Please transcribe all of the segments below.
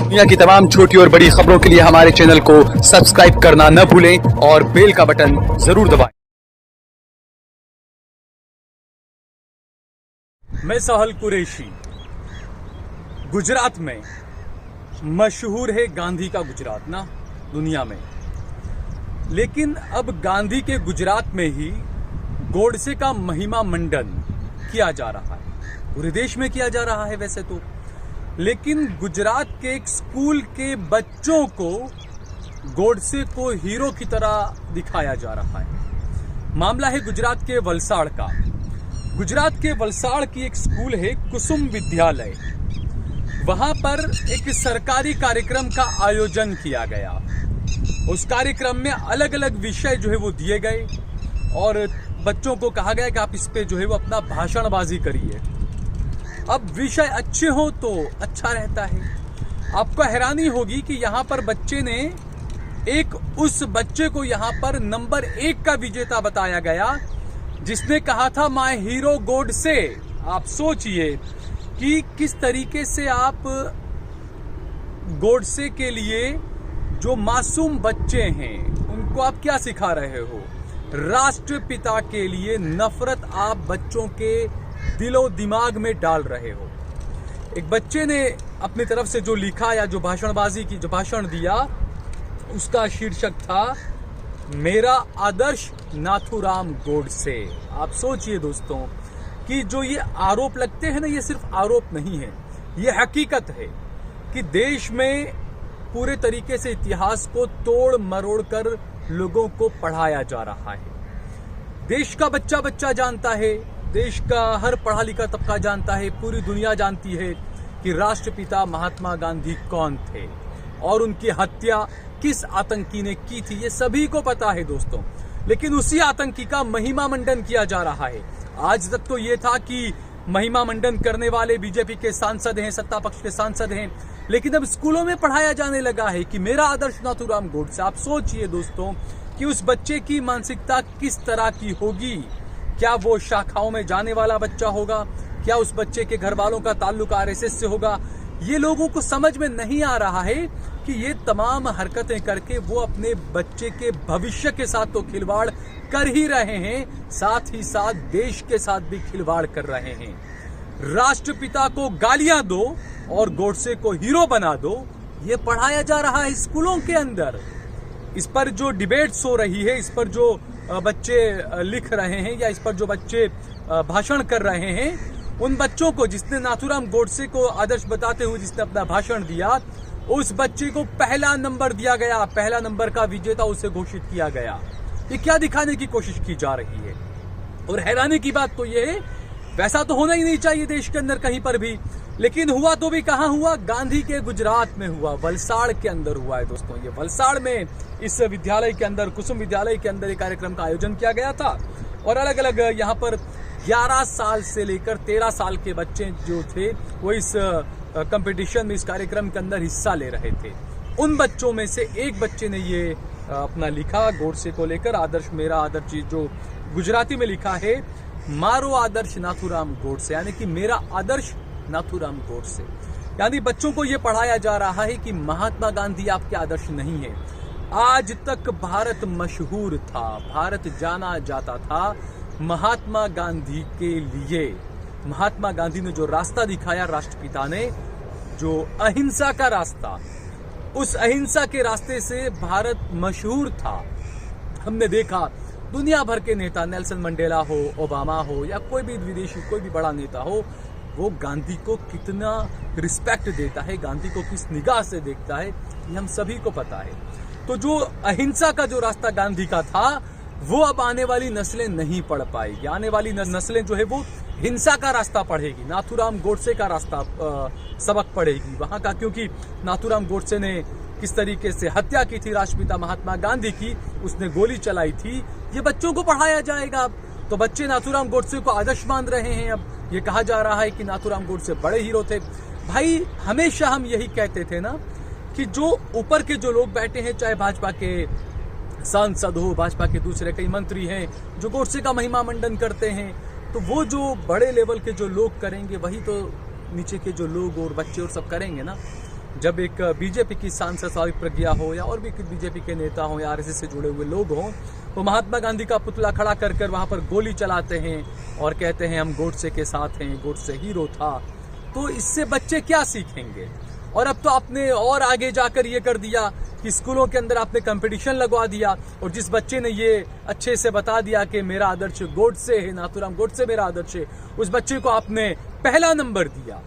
दुनिया की तमाम छोटी और बड़ी खबरों के लिए हमारे चैनल को सब्सक्राइब करना न भूलें और बेल का बटन जरूर दबाएं। मैं सहल कुरैशी। गुजरात में मशहूर है गांधी का गुजरात ना दुनिया में, लेकिन अब गांधी के गुजरात में ही गोडसे का महिमा मंडन किया जा रहा है। पूरे देश में किया जा रहा है वैसे तो, लेकिन गुजरात के एक स्कूल के बच्चों को गोडसे को हीरो की तरह दिखाया जा रहा है। मामला है गुजरात के वलसाड़ का। गुजरात के वलसाड़ की एक स्कूल है कुसुम विद्यालय। वहां पर एक सरकारी कार्यक्रम का आयोजन किया गया। उस कार्यक्रम में अलग अलग विषय जो है वो दिए गए और बच्चों को कहा गया कि आप इस पे जो है वो अपना भाषणबाजी करिए। अब विषय अच्छे हो तो अच्छा रहता है। आपको हैरानी होगी कि यहाँ पर बच्चे ने उस बच्चे को यहाँ पर नंबर 1 का विजेता बताया गया, जिसने कहा था माय हीरो गोडसे। आप सोचिए कि किस तरीके से आप गोडसे के लिए जो मासूम बच्चे हैं उनको आप क्या सिखा रहे हो। राष्ट्रपिता के लिए नफरत आप बच्चों के दिलो दिमाग में डाल रहे हो। एक बच्चे ने अपनी तरफ से जो लिखा या जो भाषणबाजी की, जो भाषण दिया, उसका शीर्षक था मेरा आदर्श नाथूराम गोडसे। आप सोचिए दोस्तों कि जो ये आरोप लगते हैं ना, ये सिर्फ आरोप नहीं है, ये हकीकत है कि देश में पूरे तरीके से इतिहास को तोड़ मरोड़ कर लोगों को पढ़ाया जा रहा है। देश का बच्चा बच्चा जानता है, देश का हर पढ़ा लिखा तबका जानता है, पूरी दुनिया जानती है कि राष्ट्रपिता महात्मा गांधी कौन थे और उनकी हत्या किस आतंकी ने की थी, ये सभी को पता है दोस्तों। लेकिन उसी आतंकी का महिमा मंडन किया जा रहा है। आज तक तो ये था कि महिमा मंडन करने वाले बीजेपी के सांसद हैं, सत्ता पक्ष के सांसद हैं, लेकिन अब स्कूलों में पढ़ाया जाने लगा है कि मेरा आदर्श नाथूराम गोडसे। आप सोचिए दोस्तों कि उस बच्चे की मानसिकता किस तरह की होगी। क्या वो शाखाओं में जाने वाला बच्चा होगा? क्या उस बच्चे के घर वालों का ताल्लुक आरएसएस से होगा? ये लोगों को समझ में नहीं आ रहा है कि ये तमाम हरकतें करके वो अपने बच्चे के भविष्य के साथ तो खिलवाड़ कर ही रहे हैं, साथ ही साथ देश के साथ भी खिलवाड़ कर रहे हैं। राष्ट्रपिता को गालियां दो और गोडसे को हीरो बना दो, ये पढ़ाया जा रहा है स्कूलों के अंदर। इस पर जो डिबेट्स हो रही है, इस पर जो बच्चे लिख रहे हैं या इस पर जो बच्चे भाषण कर रहे हैं, उन बच्चों को जिसने नाथूराम गोडसे को आदर्श बताते हुए जिसने अपना भाषण दिया, उस बच्चे को पहला नंबर दिया गया, पहला नंबर का विजेता उसे घोषित किया गया। ये क्या दिखाने की कोशिश की जा रही है? और हैरानी की बात तो ये है, वैसा तो होना ही नहीं चाहिए देश के अंदर कहीं पर भी, लेकिन हुआ तो भी कहां हुआ? गांधी के गुजरात में हुआ, वलसाड़ के अंदर हुआ है दोस्तों। ये वलसाड़ में इस विद्यालय के अंदर, कुसुम विद्यालय के अंदर एक कार्यक्रम का आयोजन किया गया था और अलग अलग यहाँ पर 11 साल से लेकर 13 साल के बच्चे जो थे वो इस कंपटीशन में, इस कार्यक्रम के अंदर हिस्सा ले रहे थे। उन बच्चों में से एक बच्चे ने ये अपना लिखा गोडसे को लेकर, आदर्श मेरा आदर्श, जो गुजराती में लिखा है मारो आदर्श नाथूराम गोडसे, यानी कि मेरा आदर्श नाथूराम गोडसे। यानी बच्चों को यह पढ़ाया जा रहा है कि महात्मा गांधी आपके आदर्श नहीं है। आज तक भारत मशहूर था, भारत जाना जाता था महात्मा गांधी के लिए। महात्मा गांधी ने जो रास्ता दिखाया, राष्ट्रपिता ने जो अहिंसा का रास्ता, उस अहिंसा के रास्ते से भारत मशहूर था। हमने देखा दुनिया भर के नेता, नेल्सन मंडेला हो, ओबामा हो या कोई भी विदेशी, कोई भी बड़ा नेता हो, वो गांधी को कितना रिस्पेक्ट देता है, गांधी को किस निगाह से देखता है, ये हम सभी को पता है। तो जो अहिंसा का जो रास्ता गांधी का था, वो अब आने वाली नस्लें नहीं पढ़ पाएगी। आने वाली नस्लें जो है वो हिंसा का रास्ता पढ़ेगी, नाथूराम गोडसे का रास्ता सबक पढ़ेगी वहां का, क्योंकि नाथूराम गोडसे ने किस तरीके से हत्या की थी राष्ट्रपिता महात्मा गांधी की, उसने गोली चलाई थी, ये बच्चों को पढ़ाया जाएगा। तो बच्चे नाथूराम गोडसे को आदर्श मान रहे हैं। अब ये कहा जा रहा है कि नाथूराम गोडसे बड़े हीरो थे। भाई हमेशा हम यही कहते थे ना कि जो ऊपर के जो लोग बैठे हैं, चाहे भाजपा के सांसद हो, भाजपा के दूसरे कई मंत्री हैं जो गोडसे का महिमा मंडन करते हैं, तो वो जो बड़े लेवल के जो लोग करेंगे वही तो नीचे के जो लोग और बच्चे और सब करेंगे ना। जब एक बीजेपी की सांसद साध्वी प्रज्ञा हो या और भी बीजेपी के नेता हो या आरएसएस से जुड़े हुए लोग हों, वो महात्मा गांधी का पुतला खड़ा कर कर वहां पर गोली चलाते हैं और कहते हैं हम गोडसे के साथ हैं, गोडसे हीरो था। तो इससे बच्चे क्या सीखेंगे? और अब तो आपने और आगे जाकर ये कर दिया कि स्कूलों के अंदर आपने कंपटीशन लगवा दिया, और जिस बच्चे ने ये अच्छे से बता दिया कि मेरा आदर्श गोडसे है, नाथूराम गोडसे मेरा आदर्श है, उस बच्चे को आपने पहला नंबर दिया।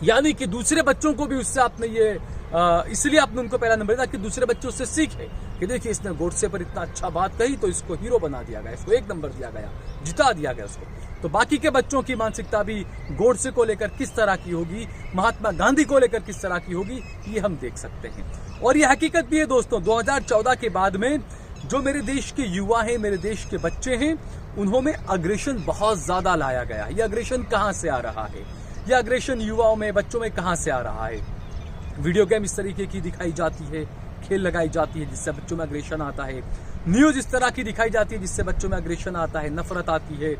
यानी कि दूसरे बच्चों को भी उससे आपने ये इसलिए आपने उनको पहला नंबर दिया कि दूसरे बच्चे उससे सीखे कि देखिए इसने गोडसे पर इतना अच्छा बात कही तो इसको हीरो बना दिया गया, इसको 1 नंबर दिया गया, जिता दिया गया उसको। तो बाकी के बच्चों की मानसिकता भी गोडसे को लेकर किस तरह की होगी, महात्मा गांधी को लेकर किस तरह की होगी, ये हम देख सकते हैं। और ये हकीकत भी है दोस्तों, 2014 के बाद में जो मेरे देश के युवा हैं, मेरे देश के बच्चे हैं, उन्होंने अग्रेशन बहुत ज्यादा लाया गया। ये अग्रेशन कहां से आ रहा है? ये अग्रेशन युवाओं में, बच्चों में कहां से आ रहा है? वीडियो गेम इस तरीके की दिखाई जाती है, खेल लगाई जाती है जिससे बच्चों में अग्रेशन आता है, न्यूज इस तरह की दिखाई जाती है जिससे बच्चों में अग्रेशन आता है, नफरत आती है।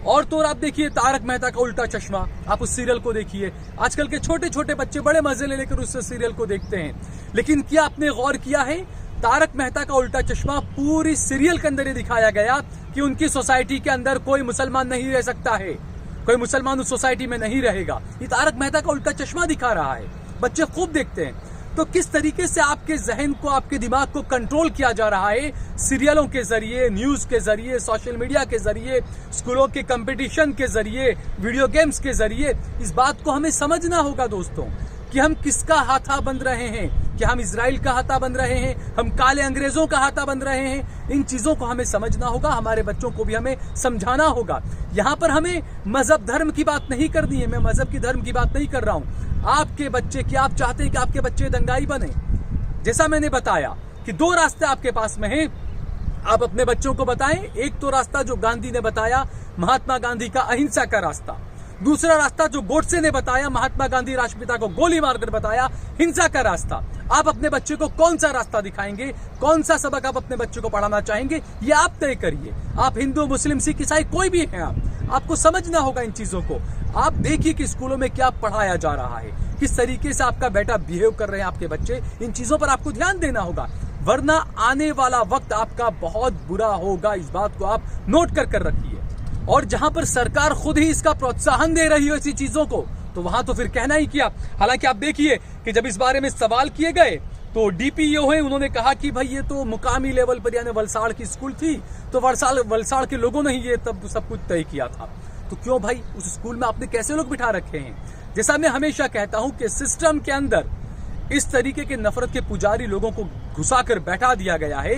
और तो आप देखिए तारक मेहता का उल्टा चश्मा, आप उस सीरियल को देखिए, आजकल के छोटे छोटे बच्चे बड़े मजे ले लेकर उस सीरियल को देखते हैं। लेकिन क्या आपने गौर किया है, तारक मेहता का उल्टा चश्मा पूरी सीरियल के अंदर ये दिखाया गया कि उनकी सोसाइटी के अंदर कोई मुसलमान नहीं रह सकता है, कोई मुसलमान उस सोसाइटी में नहीं रहेगा। ये तारक मेहता का उल्टा चश्मा दिखा रहा है, बच्चे खूब देखते हैं। तो किस तरीके से आपके जहन को, आपके दिमाग को कंट्रोल किया जा रहा है सीरियलों के जरिए, न्यूज के जरिए, सोशल मीडिया के जरिए, स्कूलों के कंपटीशन के जरिए, वीडियो गेम्स के जरिए। इस बात को हमें समझना होगा दोस्तों कि हम किसका हाथा बन रहे हैं, कि हम इजराइल का हाथा बन रहे हैं, हम काले अंग्रेजों का हाथा बन रहे हैं। इन चीजों को हमें समझना होगा, हमारे बच्चों को भी हमें समझाना होगा। यहाँ पर हमें मजहब धर्म की बात नहीं करनी है, मैं मजहब की धर्म की बात नहीं कर रहा हूँ। आपके बच्चे, क्या आप चाहते हैं कि आपके बच्चे दंगाई बने? जैसा मैंने बताया कि 2 रास्ते आपके पास में हैं, आप अपने बच्चों को बताएं। एक तो रास्ता जो गांधी ने बताया, महात्मा गांधी का अहिंसा का रास्ता। दूसरा रास्ता जो गोडसे ने बताया, महात्मा गांधी राष्ट्रपिता को गोली मारकर बताया, हिंसा का रास्ता। आप अपने बच्चे को कौन सा रास्ता दिखाएंगे, कौन सा सबक आप अपने बच्चे को पढ़ाना चाहेंगे, ये आप तय करिए। आप हिंदू, मुस्लिम, सिख, ईसाई कोई भी हैं, आपको समझना होगा इन चीजों को। आप देखिए कि स्कूलों में क्या पढ़ाया जा रहा है, किस तरीके से आपका बेटा बिहेव कर रहे हैं आपके बच्चे, इन चीजों पर आपको ध्यान देना होगा, वरना आने वाला वक्त आपका बहुत बुरा होगा। इस बात को आप नोट कर रखिए। और जहां पर सरकार खुद ही इसका प्रोत्साहन दे रही हो ऐसी चीजों को, तो वहां तो फिर कहना ही क्या। हालांकि आप देखिए कि जब इस बारे में सवाल किए गए तो डीपीओ है, उन्होंने कहा कि भाई ये तो मुकामी लेवल पर यानी वलसाड़ की स्कूल थी, तो वलसाड़ के लोगों ने ही ये तब सब कुछ तय किया था। तो क्यों भाई उस स्कूल में आपने कैसे लोग बिठा रखे हैं? जैसा मैं हमेशा कहता हूं कि सिस्टम के अंदर इस तरीके के नफरत के पुजारी लोगों को घुसाकर बैठा दिया गया है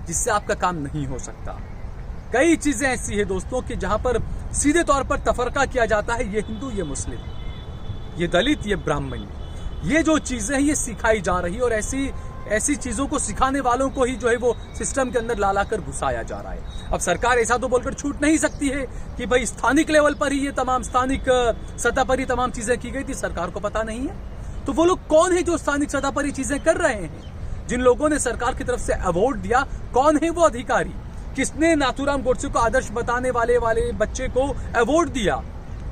जिससे आपका काम नहीं हो सकता। कई चीजें ऐसी है दोस्तों कि जहां पर सीधे तौर पर तफरका किया जाता है, ये हिंदू, ये मुस्लिम, ये दलित, ये ब्राह्मण, ये जो चीजें हैं ये सिखाई जा रही है। और ऐसी चीजों को सिखाने वालों को ही जो है वो सिस्टम के अंदर ला कर घुसाया जा रहा है। अब सरकार ऐसा तो बोलकर छूट नहीं सकती है कि भाई स्थानिक लेवल पर ही ये तमाम, स्थानिक सतह पर ही तमाम चीजें की गई थी, सरकार को पता नहीं है। तो वो लोग कौन है जो स्थानिक सतह पर ये चीजें कर रहे हैं? जिन लोगों ने सरकार की तरफ से अवार्ड दिया, कौन है वो अधिकारी? किसने नाथूराम गोडसे को आदर्श बताने वाले बच्चे को अवार्ड दिया?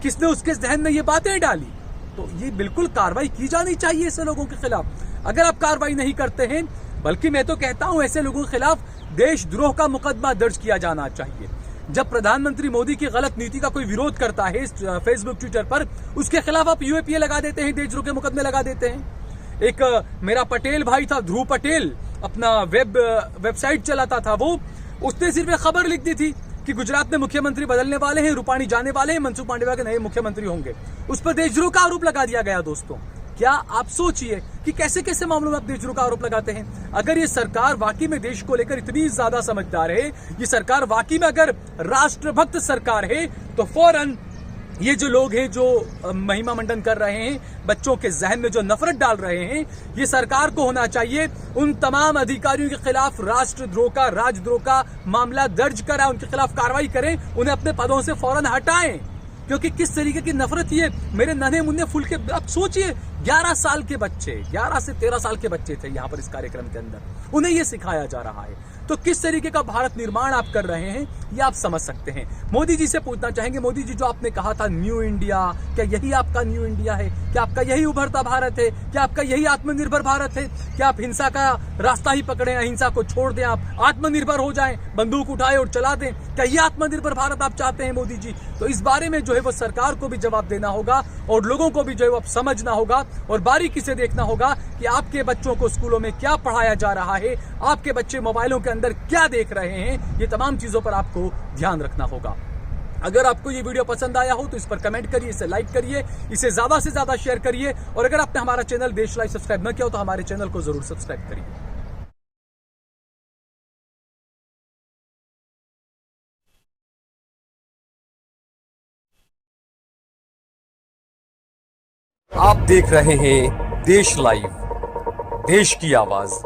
किसने उसके जहन में ये बातें डाली? तो ये बिल्कुल कार्रवाई की जानी चाहिए ऐसे लोगों के खिलाफ। अगर आप कार्रवाई नहीं करते हैं, बल्कि मैं तो कहता हूं ऐसे लोगों के खिलाफ देशद्रोह का मुकदमा दर्ज किया जाना चाहिए। जब प्रधानमंत्री मोदी की गलत नीति का कोई विरोध करता है फेसबुक, ट्विटर पर, उसके खिलाफ आप यूएपीए लगा देते हैं, देशद्रोह के मुकदमे लगा देते हैं। एक मेरा पटेल भाई था, ध्रुव पटेल, अपना वेबसाइट चलाता था, वो उसने सिर्फ एक खबर लिख दी थी कि गुजरात में मुख्यमंत्री बदलने वाले हैं, रूपाणी जाने वाले हैं, मनसुख मांडविया के नए मुख्यमंत्री होंगे। उस पर देशद्रोह का आरोप लगा दिया गया। दोस्तों, क्या आप सोचिए कि कैसे कैसे मामलों में आप देशद्रोह का आरोप लगाते हैं? अगर ये सरकार वाकई में देश को लेकर इतनी ज्यादा समझदार है, ये सरकार वाकई में अगर राष्ट्रभक्त सरकार है, तो फौरन ये जो लोग हैं जो महिमा मंडन कर रहे हैं, बच्चों के जहन में जो नफरत डाल रहे हैं, ये सरकार को होना चाहिए उन तमाम अधिकारियों के खिलाफ राष्ट्रद्रोह का, राजद्रोह का मामला दर्ज कराएं, उनके खिलाफ कार्रवाई करें, उन्हें अपने पदों से फौरन हटाएं। क्योंकि किस तरीके की नफरत ये मेरे नन्हे मुन्ने फूल के, आप सोचिए 11 साल के बच्चे, 11 से 13 साल के बच्चे थे यहाँ पर इस कार्यक्रम के अंदर, उन्हें ये सिखाया जा रहा है। तो किस तरीके का भारत निर्माण आप कर रहे हैं ये आप समझ सकते हैं। मोदी जी से पूछना चाहेंगे, मोदी जी जो आपने कहा था न्यू इंडिया, क्या यही आपका न्यू इंडिया है? क्या आपका यही उभरता भारत है? क्या आपका यही आत्मनिर्भर भारत है? क्या आप हिंसा का रास्ता ही पकड़े, अहिंसा को छोड़ दें, आप आत्मनिर्भर हो जाएं, बंदूक उठाए और चला दें? क्या ये आत्मनिर्भर भारत आप चाहते हैं मोदी जी? तो इस बारे में जो है वो सरकार को भी जवाब देना होगा और लोगों को भी जो है वो समझना होगा और बारीकी से देखना होगा कि आपके बच्चों को स्कूलों में क्या पढ़ाया जा रहा है, आपके बच्चे मोबाइलों के अंदर क्या देख रहे हैं। ये तमाम चीजों पर आपको ध्यान रखना होगा। अगर आपको ये वीडियो पसंद आया हो तो इस पर कमेंट करिए, इसे लाइक करिए, इसे ज्यादा से ज्यादा शेयर करिए और अगर आपने हमारा चैनल देश लाइव सब्सक्राइब न किया हो तो हमारे चैनल को जरूर सब्सक्राइब करिए। आप देख रहे हैं देश लाइव, देश की आवाज।